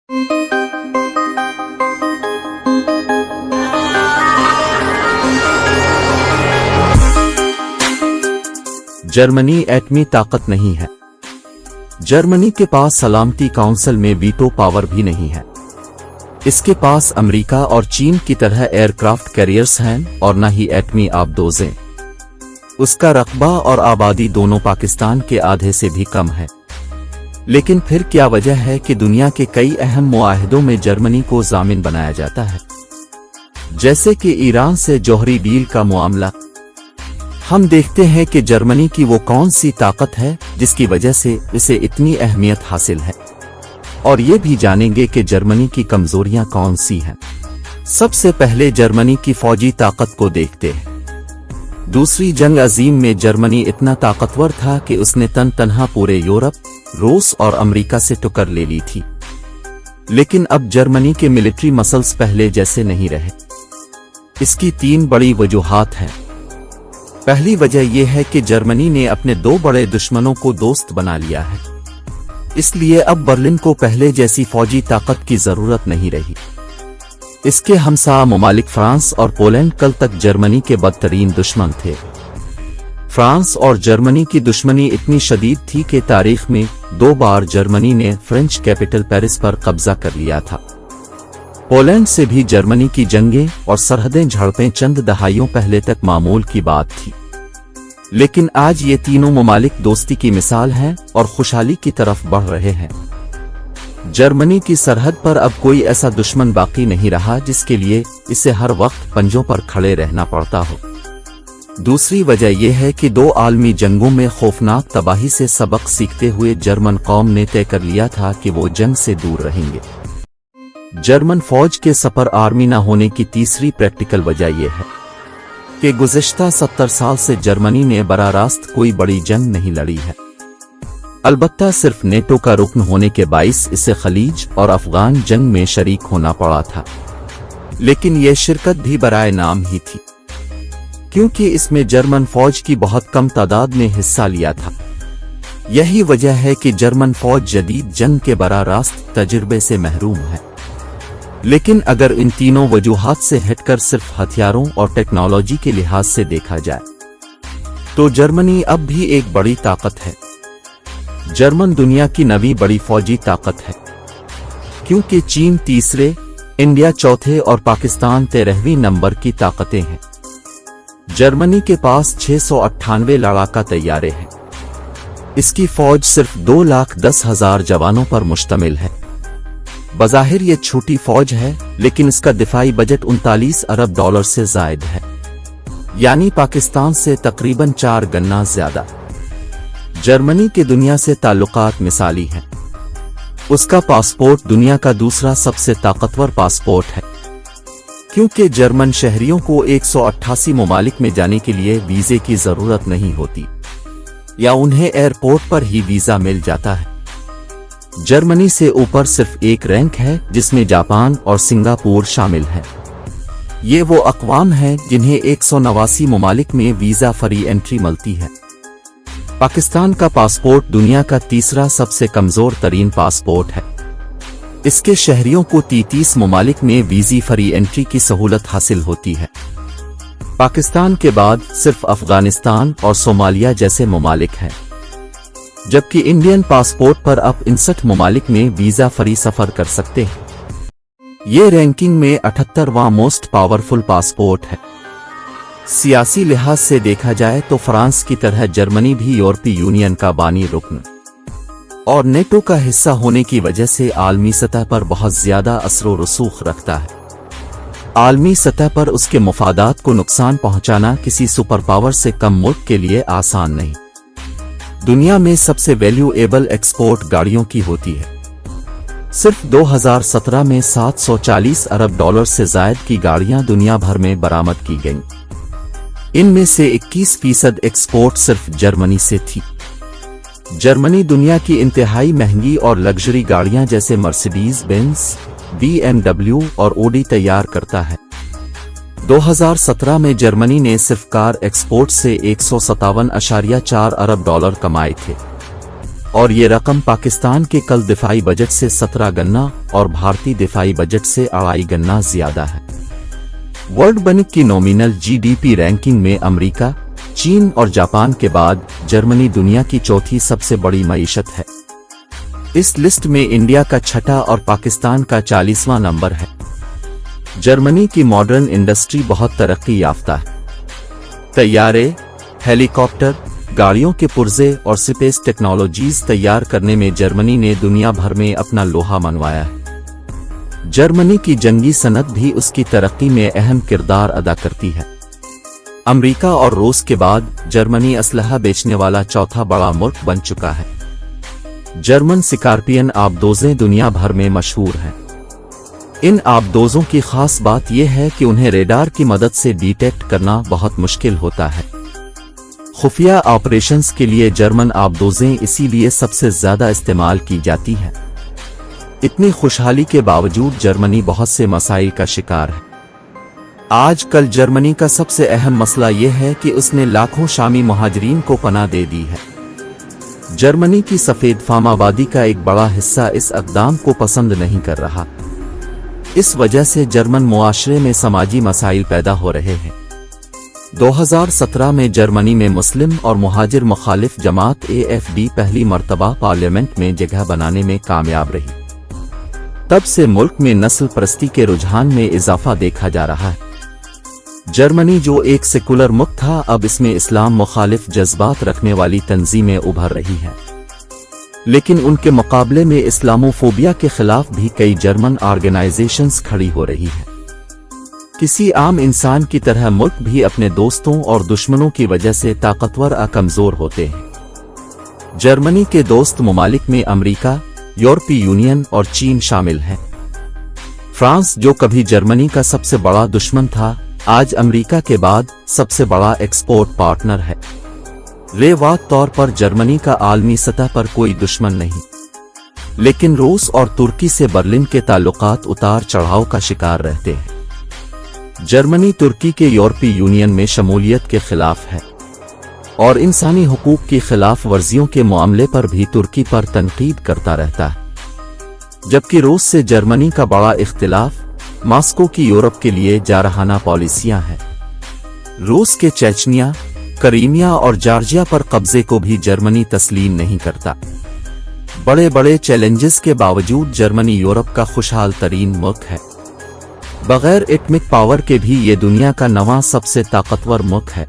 Germany एटमी ताकत नहीं है। जर्मनी के पास सलामती काउंसिल में वीटो पावर भी नहीं है। इसके पास अमेरिका और चीन की तरह एयरक्राफ्ट कैरियर्स हैं और न ही एटमी आबदोजें। उसका रकबा और आबादी दोनों पाकिस्तान के आधे से भी कम है। लेकिन फिर क्या वजह है कि दुनिया के कई अहम मुआहिदों में जर्मनी को जामिन बनाया जाता है, जैसे कि ईरान से जौहरी डील का मामला। हम देखते हैं कि जर्मनी की वो कौन सी ताकत है जिसकी वजह से इसे इतनी अहमियत हासिल है, और ये भी जानेंगे कि जर्मनी की कमजोरियां कौन सी हैं। सबसे पहले जर्मनी की फौजी ताकत को देखते हैं। दूसरी जंग अजीम में जर्मनी इतना ताकतवर था कि उसने तनहा पूरे यूरोप, रूस और अमेरिका से टक्कर ले ली थी। लेकिन अब जर्मनी के मिलिट्री मसल्स पहले जैसे नहीं रहे। इसकी 3 बड़ी वजूहात हैं। पहली वजह यह है कि जर्मनी ने अपने 2 बड़े दुश्मनों को दोस्त बना लिया है, इसलिए अब बर्लिन को पहले जैसी फौजी ताकत की जरूरत नहीं रही। इसके हमसाया ममालिक फ्रांस और पोलैंड कल तक जर्मनी के बदतरीन दुश्मन थे। फ्रांस और जर्मनी की दुश्मनी इतनी शदीद थी कि तारीख में 2 बार जर्मनी ने फ्रेंच कैपिटल पेरिस पर कब्जा कर लिया था। पोलैंड से भी जर्मनी की जंगें और सरहदें झड़पें चंद दहाइयों पहले तक मामूल की बात थी। लेकिन आज ये तीनों ममालिक दोस्ती की मिसाल हैं और खुशहाली की तरफ बढ़ रहे हैं। जर्मनी की सरहद पर अब कोई ऐसा दुश्मन बाकी नहीं रहा जिसके लिए इसे हर वक्त पंजों पर खड़े रहना पड़ता हो। दूसरी वजह यह है कि 2 आलमी जंगों में खौफनाक तबाही से सबक सीखते हुए जर्मन कौम ने तय कर लिया था कि वो जंग से दूर रहेंगे। जर्मन फौज के सपर आर्मी न होने की तीसरी प्रैक्टिकल वजह यह है कि गुज़िश्ता 70 साल से जर्मनी ने बराह रास्त कोई बड़ी जंग नहीं लड़ी है। अलबत्ता सिर्फ नेटो का रुकन होने के बाइस इसे खलीज और अफगान जंग में शरीक होना पड़ा था, लेकिन यह शिरकत भी बराए नाम ही थी, क्योंकि इसमें जर्मन फौज की बहुत कम तादाद ने हिस्सा लिया था। यही वजह है कि जर्मन फौज जदीद जंग के बराह रास्त तजुर्बे से महरूम है। लेकिन अगर इन तीनों वजूहात से हटकर सिर्फ हथियारों और टेक्नोलॉजी के लिहाज से देखा जाए तो जर्मनी अब भी एक बड़ी ताकत है। जर्मन दुनिया की 9वीं बड़ी फौजी ताकत है, क्योंकि चीन तीसरे, इंडिया चौथे और पाकिस्तान 13वीं नंबर की ताकतें हैं। जर्मनी के पास 698 लड़ाका तैयारे हैं। इसकी फौज सिर्फ 2,10,000 जवानों पर मुश्तमिल है। बज़ाहिर ये छोटी फौज है, लेकिन इसका दिफाई बजट $39 अरब से जायद है, यानी पाकिस्तान से तकरीबन 4 गुना ज्यादा। जर्मनी के दुनिया से ताल्लुकात मिसाली हैं। उसका पासपोर्ट दुनिया का दूसरा सबसे ताकतवर पासपोर्ट है, क्योंकि जर्मन शहरियों को 188 ममालिक में जाने के लिए वीजे की जरूरत नहीं होती, या उन्हें एयरपोर्ट पर ही वीजा मिल जाता है। जर्मनी से ऊपर सिर्फ एक रैंक है जिसमें जापान और सिंगापुर शामिल हैं। ये वो अक़वाम हैं जिन्हें 189 ममालिक में वीजा फ्री एंट्री मिलती है। पाकिस्तान का पासपोर्ट दुनिया का तीसरा सबसे कमजोर तरीन पासपोर्ट है। इसके शहरियों को 33 ममालिक में वीज़ा फ्री एंट्री की सहूलत हासिल होती है। पाकिस्तान के बाद सिर्फ अफगानिस्तान और सोमालिया जैसे ममालिक हैं, जबकि इंडियन पासपोर्ट पर अब 59 ममालिक में वीजा फ्री सफर कर सकते हैं। ये रैंकिंग में 78वां मोस्ट पावरफुल पासपोर्ट है। सियासी लिहाज से देखा जाए तो फ्रांस की तरह जर्मनी भी यूरोपीय यूनियन का बानी रुकन और नेटो का हिस्सा होने की वजह से आलमी सतह पर बहुत ज्यादा असर व रसूख रखता है। आलमी सतह पर उसके मफादात को नुकसान पहुंचाना किसी सुपर पावर से कम मुल्क के लिए आसान नहीं। दुनिया में सबसे वैल्यूएबल एक्सपोर्ट गाड़ियों की होती है। सिर्फ 2017 में $740 अरब से जायद की गाड़ियां दुनिया भर में बरामद की गईं। इनमें से 21% एक्सपोर्ट सिर्फ जर्मनी से थी। जर्मनी दुनिया की इंतहाई महंगी और लग्जरी गाड़ियां जैसे मर्सिडीज बेंज, BMW और ऑडी तैयार करता है। 2017 में जर्मनी ने सिर्फ कार एक्सपोर्ट से $157.4 अरब कमाए थे और ये रकम पाकिस्तान के कल दिफाई बजट से 17 गन्ना और भारतीय दिफाई बजट से 2.5 गन्ना ज्यादा है। वर्ल्ड बैंक की नॉमिनल जीडीपी रैंकिंग में अमेरिका, चीन और जापान के बाद जर्मनी दुनिया की चौथी सबसे बड़ी मईशत है। इस लिस्ट में इंडिया का छठा और पाकिस्तान का 40वां नंबर है। जर्मनी की मॉडर्न इंडस्ट्री बहुत तरक्की याफ्ता है। तैयारे, हेलीकॉप्टर, गाड़ियों के पुर्जे और स्पेस टेक्नोलॉजीज तैयार करने में जर्मनी ने दुनिया भर में अपना लोहा मनवाया है। जर्मनी की जंगी सनत भी उसकी तरक्की में अहम किरदार अदा करती है। अमेरिका और रूस के बाद जर्मनी असलहा बेचने वाला चौथा बड़ा मुल्क बन चुका है। जर्मन स्कॉर्पियन आबदोजें दुनिया भर में मशहूर हैं। इन आबदोजों की खास बात यह है कि उन्हें रेडार की मदद से डिटेक्ट करना बहुत मुश्किल होता है। खुफिया ऑपरेशंस के लिए जर्मन आबदोजें इसीलिए सबसे ज्यादा इस्तेमाल की जाती हैं। इतनी खुशहाली के बावजूद जर्मनी बहुत से मसाइल का शिकार है। आजकल जर्मनी का सबसे अहम मसला यह है कि उसने लाखों शामी मुहाजिरीन को पनाह दे दी है। जर्मनी की सफेद फार्म आबादी का एक बड़ा हिस्सा इस इक़दाम को पसंद नहीं कर रहा। इस वजह से जर्मन मुआशरे में समाजी मसाइल पैदा हो रहे हैं। 2017 में जर्मनी में मुस्लिम और मुहाजिर मुखालिफ जमात AfD पहली मर्तबा पार्लियामेंट में जगह बनाने में कामयाब रही। तब से मुल्क में नस्ल परस्ती के रुझान में इजाफा देखा जा रहा है। जर्मनी जो एक सेकुलर मुल्क था, अब इसमें इस्लाम मुखालिफ जज्बात रखने वाली तंजीमें उभर रही हैं। लेकिन उनके मुकाबले में इस्लामोफोबिया के खिलाफ भी कई जर्मन ऑर्गेनाइजेशंस खड़ी हो रही हैं। किसी आम इंसान की तरह मुल्क भी अपने दोस्तों और दुश्मनों की वजह से ताकतवर और कमजोर होते हैं। जर्मनी के दोस्त ममालिक में अमेरिका, यूरोपीय यूनियन और चीन शामिल हैं। फ्रांस जो कभी जर्मनी का सबसे बड़ा दुश्मन था, आज अमेरिका के बाद सबसे बड़ा एक्सपोर्ट पार्टनर है। रेवात तौर पर जर्मनी का आलमी सतह पर कोई दुश्मन नहीं, लेकिन रूस और तुर्की से बर्लिन के ताल्लुकात उतार चढ़ाव का शिकार रहते हैं। जर्मनी तुर्की के यूरोपीय यूनियन में शमूलियत के खिलाफ है और इंसानी हुकूक की खिलाफ वर्जियों के मामले पर भी तुर्की पर तनकीद करता रहता है। जबकि रूस से जर्मनी का बड़ा इख्तिलाफ मॉस्को की यूरोप के लिए जारहाना पॉलिसियां हैं। रूस के चेचनिया, क्रीमिया और जॉर्जिया पर कब्जे को भी जर्मनी तस्लीम नहीं करता। बड़े बड़े चैलेंजेस के बावजूद जर्मनी यूरोप का खुशहाल तरीन मुल्क है। बगैर एटमिक पावर के भी ये दुनिया का 9वां सबसे ताकतवर मुल्क है।